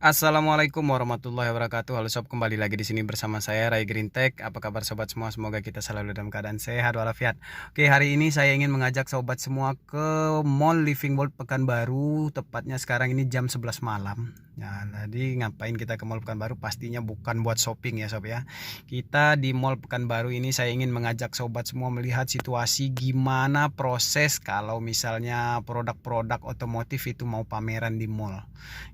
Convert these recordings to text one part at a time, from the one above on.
Assalamualaikum warahmatullahi wabarakatuh. Halo sob, kembali lagi di sini bersama saya Ray Green Tech. Apa kabar sobat semua? Semoga kita selalu dalam keadaan sehat walafiat. Oke, hari ini saya ingin mengajak sobat semua ke Mall Living World Pekanbaru. Tepatnya sekarang ini jam 11 malam. Ya, tadi ngapain kita ke Mall Pekanbaru? Pastinya bukan buat shopping ya sob ya. Kita di Mall Pekanbaru ini saya ingin mengajak sobat semua melihat situasi gimana proses kalau misalnya produk-produk otomotif itu mau pameran di mall.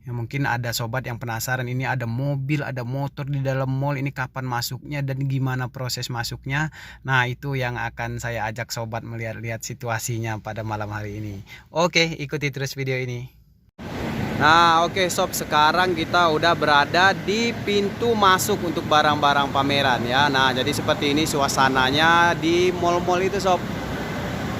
Ya, mungkin ada sobat yang penasaran, ini ada mobil, ada motor di dalam mall, ini kapan masuknya dan gimana proses masuknya. Nah, itu yang akan saya ajak sobat melihat-lihat situasinya pada malam hari ini. Oke, ikuti terus video ini. Nah, oke sob, sekarang kita udah berada di pintu masuk untuk barang-barang pameran ya. Nah, jadi seperti ini suasananya di mall-mall itu sob.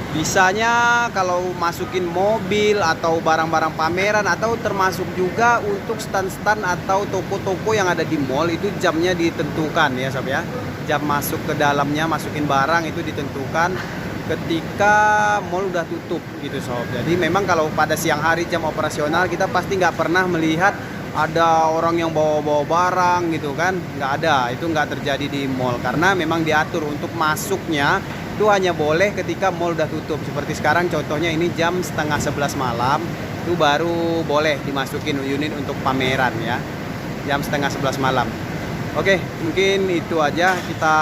Bisanya kalau masukin mobil atau barang-barang pameran atau termasuk juga untuk stand-stand atau toko-toko yang ada di mall itu jamnya ditentukan ya sob ya. Jam masuk ke dalamnya masukin barang itu ditentukan ketika mall udah tutup gitu sob. Jadi memang kalau pada siang hari jam operasional kita pasti nggak pernah melihat ada orang yang bawa-bawa barang gitu kan, nggak ada. Itu nggak terjadi di mall karena memang diatur untuk masuknya itu hanya boleh ketika mall udah tutup. Seperti sekarang contohnya ini jam setengah 11 malam itu baru boleh dimasukin unit untuk pameran ya, jam setengah 11 malam. Oke, mungkin itu aja. Kita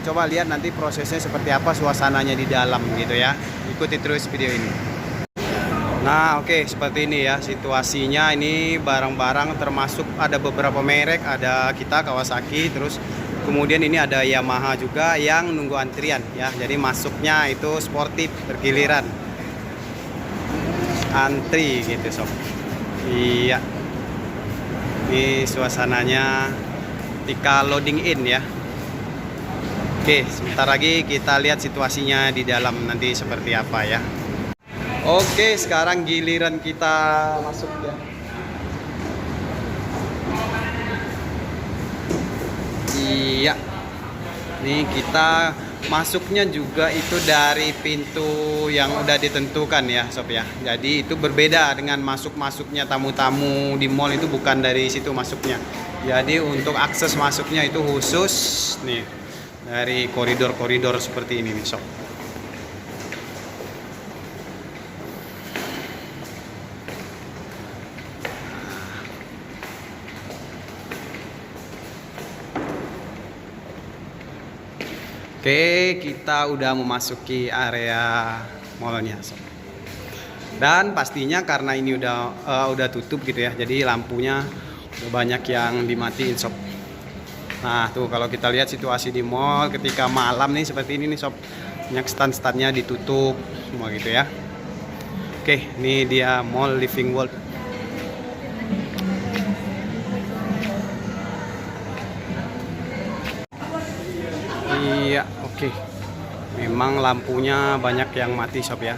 coba lihat nanti prosesnya seperti apa, suasananya di dalam gitu ya. Ikuti terus video ini. Nah, oke, seperti ini ya situasinya. Ini barang-barang termasuk ada beberapa merek, ada kita Kawasaki, terus kemudian ini ada Yamaha juga yang nunggu antrian ya. Jadi masuknya itu sportif bergiliran. Antri gitu sob. Iya. Ini suasananya ketika loading in ya. Oke, sebentar lagi kita lihat situasinya di dalam nanti seperti apa ya. Oke, sekarang giliran kita masuk ya. Iya. Nih kita masuknya juga itu dari pintu yang udah ditentukan ya sob ya. Jadi itu berbeda dengan masuknya tamu-tamu di mall, itu bukan dari situ masuknya. Jadi untuk akses masuknya itu khusus nih dari koridor-koridor seperti ini nih sob. Oke, kita udah memasuki area mallnya sob. Dan pastinya karena ini udah tutup gitu ya, jadi lampunya udah banyak yang dimatiin sob. Nah tuh kalau kita lihat situasi di mall ketika malam nih seperti ini nih sob, banyak stand-standnya ditutup semua gitu ya. Oke, ini dia Mall Living World. Iya, oke. Memang lampunya banyak yang mati sob ya.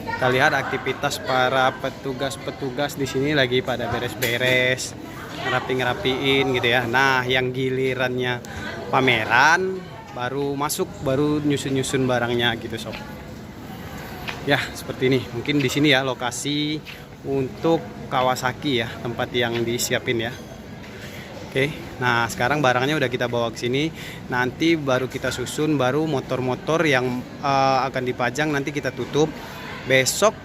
Kita lihat aktivitas para petugas-petugas di sini lagi pada beres-beres, ngerapiin gitu ya. Nah, yang gilirannya pameran baru masuk, baru nyusun-nyusun barangnya gitu sob. Ya, seperti ini. Mungkin di sini ya lokasi untuk Kawasaki ya, tempat yang disiapin ya. Oke, nah sekarang barangnya udah kita bawa ke sini. Nanti baru kita susun, baru motor-motor yang akan dipajang nanti kita tutup. Besok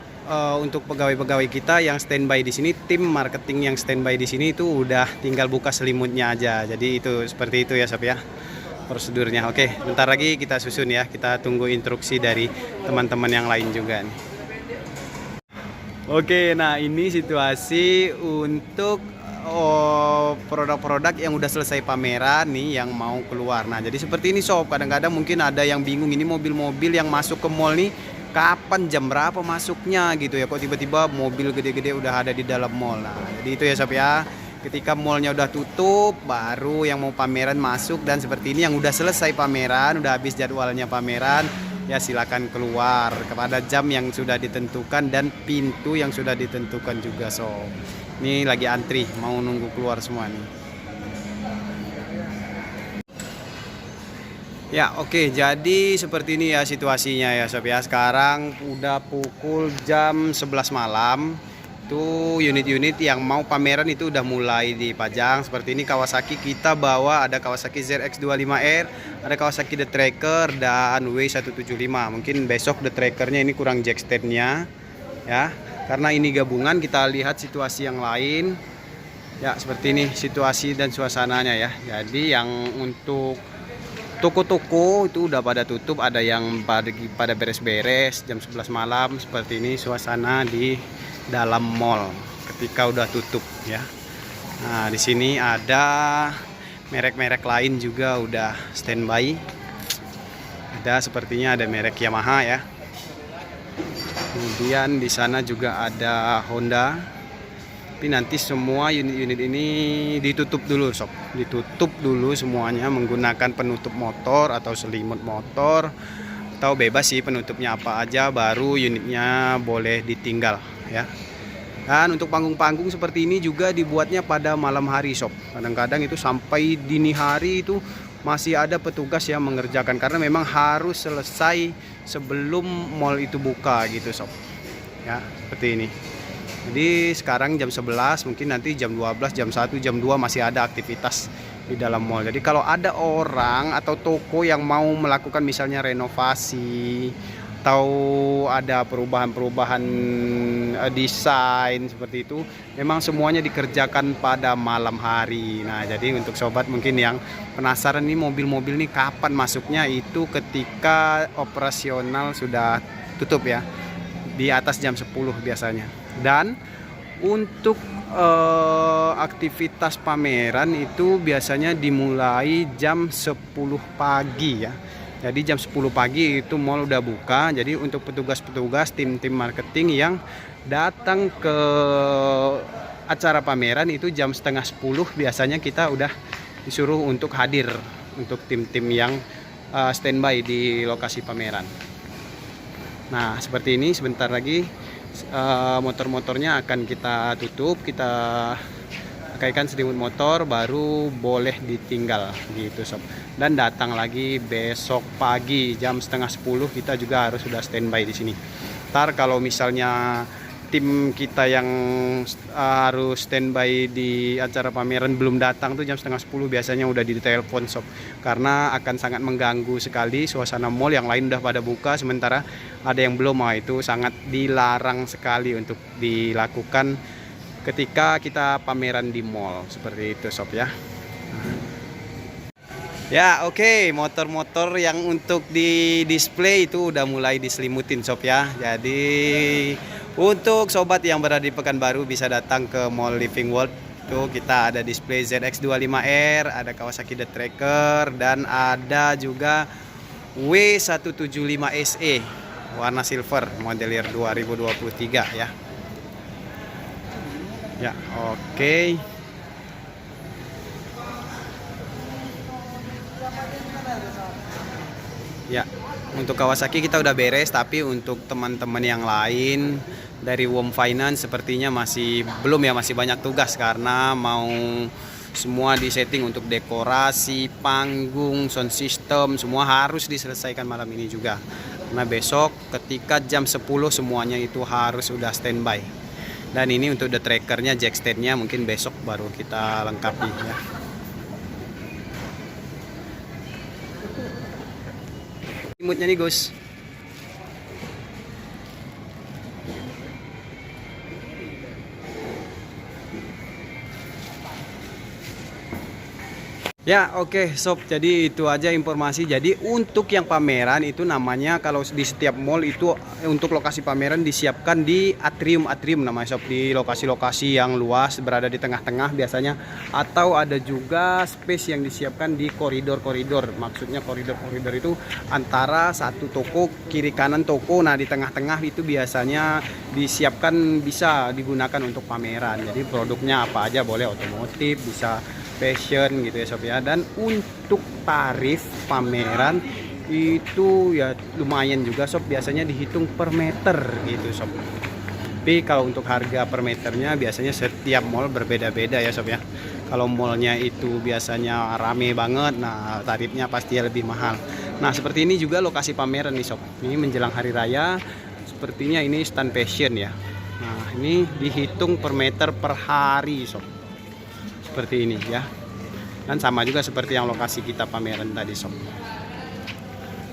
untuk pegawai-pegawai kita yang standby di sini, tim marketing yang standby di sini itu udah tinggal buka selimutnya aja. Jadi itu seperti itu ya sob ya prosedurnya. Oke, bentar lagi kita susun ya. Kita tunggu instruksi dari teman-teman yang lain juga nih. Oke, nah ini situasi untuk produk-produk yang udah selesai pameran nih yang mau keluar. Nah jadi seperti ini sob, kadang-kadang mungkin ada yang bingung, ini mobil-mobil yang masuk ke mall nih kapan, jam berapa masuknya gitu ya, kok tiba-tiba mobil gede-gede udah ada di dalam mall. Nah jadi itu ya sob ya, ketika mallnya udah tutup baru yang mau pameran masuk. Dan seperti ini yang udah selesai pameran, udah habis jadwalnya pameran ya, silakan keluar kepada jam yang sudah ditentukan dan pintu yang sudah ditentukan juga sob. Ini lagi antri, mau nunggu keluar semua nih. Ya oke, jadi seperti ini ya situasinya ya sob ya. Sekarang udah pukul jam 11 malam. itu unit-unit yang mau pameran itu udah mulai dipajang. Seperti ini Kawasaki kita bawa, ada Kawasaki ZX25R, ada Kawasaki The Tracker dan W175. Mungkin besok The Trackernya ini kurang jack stand-nya ya, karena ini gabungan. Kita lihat situasi yang lain ya, seperti ini situasi dan suasananya ya. Jadi yang untuk toko-toko itu udah pada tutup, ada yang pada beres-beres jam 11 malam. Seperti ini suasana di dalam mall ketika udah tutup ya. Nah, di sini ada merek-merek lain juga udah standby. Ada sepertinya ada merek Yamaha ya. Kemudian di sana juga ada Honda. Tapi nanti semua unit-unit ini ditutup dulu sob, ditutup dulu semuanya menggunakan penutup motor atau selimut motor, atau bebas sih penutupnya apa aja, baru unitnya boleh ditinggal ya. Dan untuk panggung-panggung seperti ini juga dibuatnya pada malam hari sob. Kadang-kadang itu sampai dini hari itu masih ada petugas yang mengerjakan, karena memang harus selesai sebelum mall itu buka gitu sob ya, seperti ini. Jadi sekarang jam 11, mungkin nanti jam 12, jam 1, jam 2 masih ada aktivitas di dalam mall. Jadi kalau ada orang atau toko yang mau melakukan misalnya renovasi atau ada perubahan-perubahan desain seperti itu, memang semuanya dikerjakan pada malam hari. Nah, jadi untuk sobat mungkin yang penasaran nih mobil-mobil nih kapan masuknya, itu ketika operasional sudah tutup ya, di atas jam 10 biasanya. Dan untuk aktivitas pameran itu biasanya dimulai jam 10 pagi ya. Jadi jam 10 pagi itu mall udah buka. Jadi untuk petugas-petugas, tim-tim marketing yang datang ke acara pameran itu jam setengah 10 biasanya kita udah disuruh untuk hadir, untuk tim-tim yang standby di lokasi pameran. Nah, seperti ini sebentar lagi motor-motornya akan kita tutup, kita pakaikan selimut motor, baru boleh ditinggal gitu sob. Dan datang lagi besok pagi jam setengah 10 kita juga harus sudah standby di sini. Ntar kalau misalnya tim kita yang harus standby di acara pameran belum datang tuh jam setengah 10 biasanya udah ditelepon sob, karena akan sangat mengganggu sekali suasana mall. Yang lain udah pada buka, sementara ada yang belum. Itu sangat dilarang sekali untuk dilakukan ketika kita pameran di mall seperti itu sob ya. Ya oke, motor-motor yang untuk di display itu udah mulai diselimutin sob ya. Jadi untuk sobat yang berada di Pekanbaru bisa datang ke Mall Living World. Tuh kita ada display ZX25R, ada Kawasaki The Tracker, dan ada juga W175 SE warna silver model year 2023 ya. Ya, oke. Ya, untuk Kawasaki kita udah beres, tapi untuk teman-teman yang lain dari WOM Finance sepertinya masih belum ya, masih banyak tugas karena mau semua disetting untuk dekorasi, panggung, sound system, semua harus diselesaikan malam ini juga. Karena besok ketika jam 10 semuanya itu harus sudah standby. Dan ini untuk The Trackernya, jack stand-nya mungkin besok baru kita lengkapi ya. Imutnya nih Gus. Ya oke sob, jadi itu aja informasi. Jadi untuk yang pameran itu namanya, kalau di setiap mall itu untuk lokasi pameran disiapkan di atrium namanya sob, di lokasi-lokasi yang luas berada di tengah-tengah biasanya, atau ada juga space yang disiapkan di koridor-koridor. Maksudnya koridor-koridor itu antara satu toko, kiri kanan toko, nah di tengah-tengah itu biasanya disiapkan bisa digunakan untuk pameran. Jadi produknya apa aja boleh, otomotif, bisa fashion gitu ya sob ya. Dan untuk tarif pameran itu ya lumayan juga sob, biasanya dihitung per meter gitu sob. Tapi kalau untuk harga per meternya biasanya setiap mall berbeda-beda ya sob ya. Kalau mallnya itu biasanya rame banget, nah tarifnya pasti lebih mahal. Nah seperti ini juga lokasi pameran nih sob, ini menjelang hari raya. Sepertinya ini stand fashion ya. Nah, ini dihitung per meter per hari sob, seperti ini ya. Dan sama juga seperti yang lokasi kita pameran tadi sob.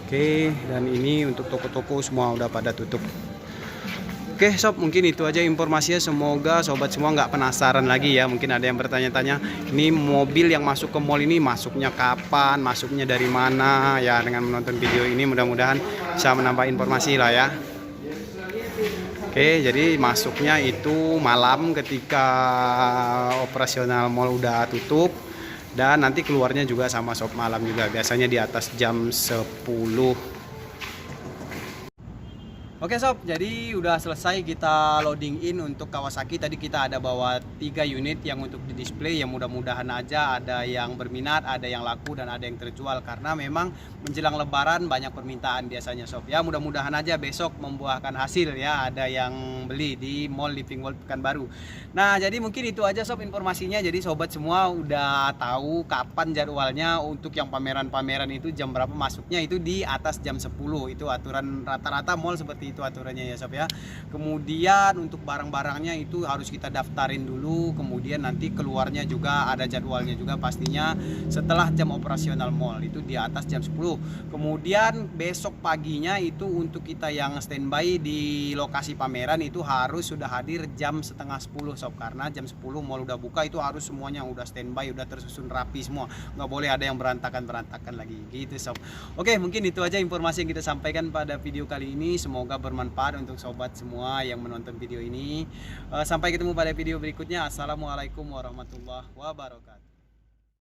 Oke, dan ini untuk toko-toko semua udah pada tutup. Oke sob, mungkin itu aja informasinya. Semoga sobat semua nggak penasaran lagi ya. Mungkin ada yang bertanya-tanya, ini mobil yang masuk ke mall ini masuknya kapan, masuknya dari mana ya. Dengan menonton video ini mudah-mudahan bisa menambah informasi lah ya. Oke, jadi masuknya itu malam ketika operasional mall udah tutup. Dan nanti keluarnya juga sama sob, malam juga. Biasanya di atas jam 10. Oke sob, jadi udah selesai kita loading in untuk Kawasaki. Tadi kita ada bawa 3 unit yang untuk di display, yang mudah-mudahan aja ada yang berminat, ada yang laku, dan ada yang terjual. Karena memang menjelang lebaran banyak permintaan biasanya sob. Ya mudah-mudahan aja besok membuahkan hasil ya, ada yang beli di Mall Living World Pekanbaru. Nah jadi mungkin itu aja sob informasinya. Jadi sobat semua udah tahu kapan jadwalnya untuk yang pameran-pameran itu, jam berapa masuknya, itu di atas jam 10. Itu aturan rata-rata mall seperti itu aturannya ya sob ya. Kemudian untuk barang-barangnya itu harus kita daftarin dulu, kemudian nanti keluarnya juga ada jadwalnya juga pastinya setelah jam operasional mall, itu di atas jam 10. Kemudian besok paginya itu untuk kita yang standby di lokasi pameran itu harus sudah hadir jam setengah 10 sob, karena jam 10 mall udah buka, itu harus semuanya udah standby, udah tersusun rapi semua, nggak boleh ada yang berantakan lagi gitu sob. Oke, mungkin itu aja informasi yang kita sampaikan pada video kali ini. Semoga bermanfaat untuk sobat semua yang menonton video ini. Sampai ketemu pada video berikutnya. Assalamualaikum warahmatullahi wabarakatuh.